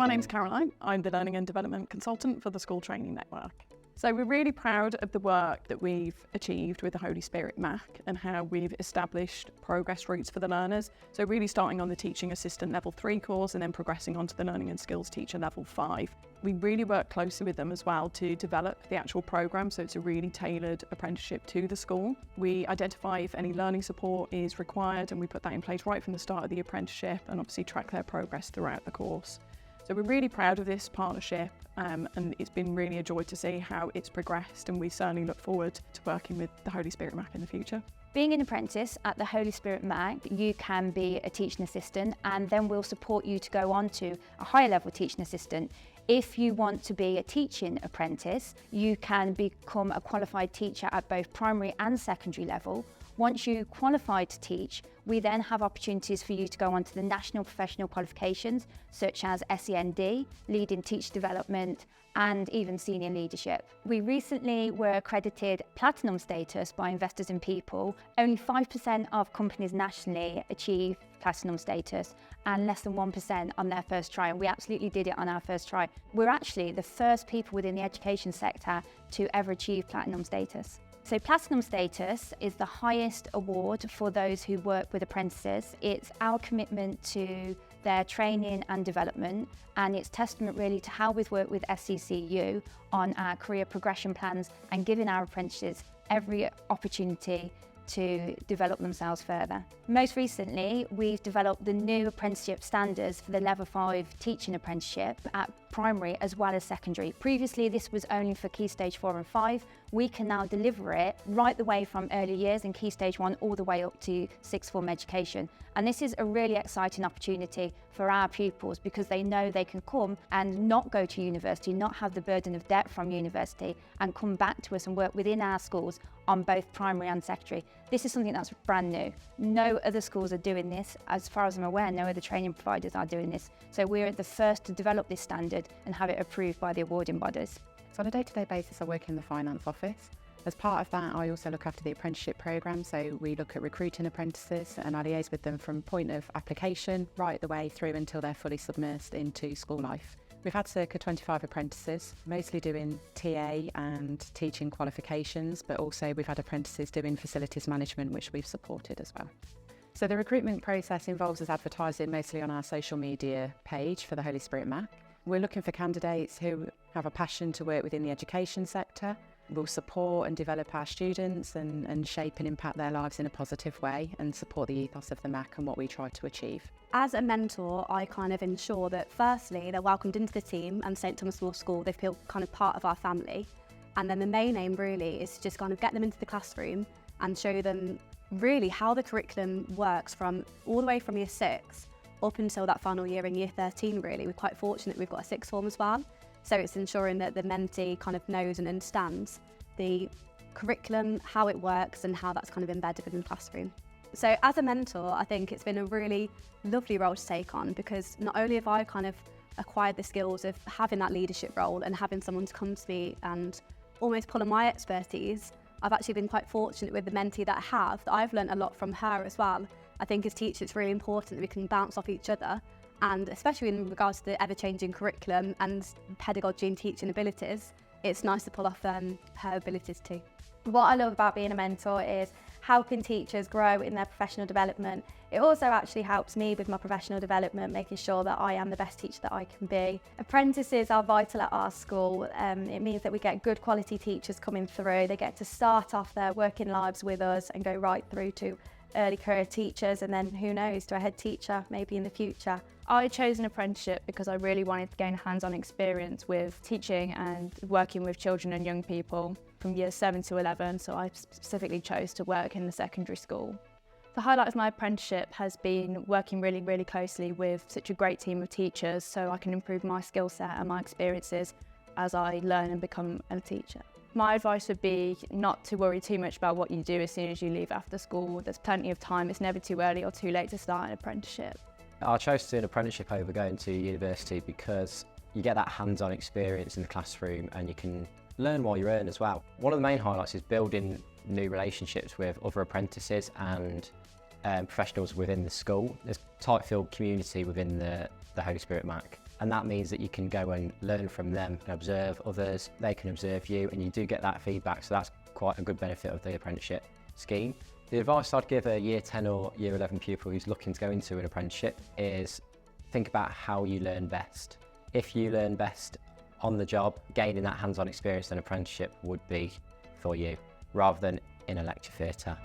My name's Caroline. I'm the Learning and Development Consultant for the School Training Network. So we're really proud of the work that we've achieved with the Holy Spirit MAC and how we've established progress routes for the learners. So really starting on the Teaching Assistant Level 3 course and then progressing onto the Learning and Skills Teacher Level 5. We really work closely with them as well to develop the actual programme, so it's a really tailored apprenticeship to the school. We identify if any learning support is required and we put that in place right from the start of the apprenticeship and obviously track their progress throughout the course. So we're really proud of this partnership and it's been really a joy to see how it's progressed, and we certainly look forward to working with the Holy Spirit MAC in the future. Being an apprentice at the Holy Spirit MAC, you can be a teaching assistant, and then we'll support you to go on to a higher level teaching assistant. If you want to be a teaching apprentice, you can become a qualified teacher at both primary and secondary level. Once you qualify to teach, we then have opportunities for you to go on to the national professional qualifications, such as SEND, Leading Teacher Development, and even Senior Leadership. We recently were accredited Platinum status by Investors in People. Only 5% of companies nationally achieve Platinum status and less than 1% on their first try, and we absolutely did it on our first try. We're actually the first people within the education sector to ever achieve Platinum status. So Platinum status is the highest award for those who work with apprentices. It's our commitment to their training and development, and it's testament really to how we've worked with SCCU on our career progression plans and giving our apprentices every opportunity to develop themselves further. Most recently, we've developed the new apprenticeship standards for the Level 5 teaching apprenticeship at primary as well as secondary. Previously, this was only for Key Stage 4 and 5. We can now deliver it right the way from early years in Key Stage 1 all the way up to sixth form education. And this is a really exciting opportunity for our pupils because they know they can come and not go to university, not have the burden of debt from university, and come back to us and work within our schools on both primary and secondary. This is something that's brand new. No other schools are doing this. As far as I'm aware, no other training providers are doing this. So we're the first to develop this standard and have it approved by the awarding bodies. So on a day-to-day basis, I work in the finance office. As part of that, I also look after the apprenticeship programme, so we look at recruiting apprentices and I liaise with them from point of application right the way through until they're fully submersed into school life. We've had circa 25 apprentices, mostly doing TA and teaching qualifications, but also we've had apprentices doing facilities management, which we've supported as well. So the recruitment process involves us advertising mostly on our social media page for the Holy Spirit MAC. We're looking for candidates who have a passion to work within the education sector. We'll support and develop our students and shape and impact their lives in a positive way and support the ethos of the MAC and what we try to achieve. As a mentor, I kind of ensure that firstly, they're welcomed into the team and St Thomas More School, they feel kind of part of our family. And then the main aim really is to just kind of get them into the classroom and show them really how the curriculum works from all the way from year 6 up until that final year in year 13 really. We're quite fortunate we've got a sixth form as well. So it's ensuring that the mentee kind of knows and understands the curriculum, how it works and how that's kind of embedded within the classroom. So as a mentor, I think it's been a really lovely role to take on because not only have I kind of acquired the skills of having that leadership role and having someone to come to me and almost pull on my expertise, I've actually been quite fortunate with the mentee that I have, that I've learned a lot from her as well. I think as teachers it's really important that we can bounce off each other, and especially in regards to the ever-changing curriculum and pedagogy and teaching abilities, it's nice to pull off her abilities too. What I love about being a mentor is helping teachers grow in their professional development. It also actually helps me with my professional development, making sure that I am the best teacher that I can be. Apprentices are vital at our school. It means that we get good quality teachers coming through. They get to start off their working lives with us and go right through to early career teachers, and then who knows, to a head teacher maybe in the future. I chose an apprenticeship because I really wanted to gain hands-on experience with teaching and working with children and young people from years 7 to 11, so I specifically chose to work in the secondary school. The highlight of my apprenticeship has been working really closely with such a great team of teachers so I can improve my skill set and my experiences as I learn and become a teacher. My advice would be not to worry too much about what you do as soon as you leave after school. There's plenty of time, it's never too early or too late to start an apprenticeship. I chose to do an apprenticeship over going to university because you get that hands-on experience in the classroom and you can learn while you earn as well. One of the main highlights is building new relationships with other apprentices and professionals within the school. There's a tight-filled community within the Holy Spirit MAC. And that means that you can go and learn from them and observe others, they can observe you, and you do get that feedback. So that's quite a good benefit of the apprenticeship scheme. The advice I'd give a year 10 or year 11 pupil who's looking to go into an apprenticeship is think about how you learn best. If you learn best on the job, gaining that hands-on experience, then apprenticeship would be for you, rather than in a lecture theatre.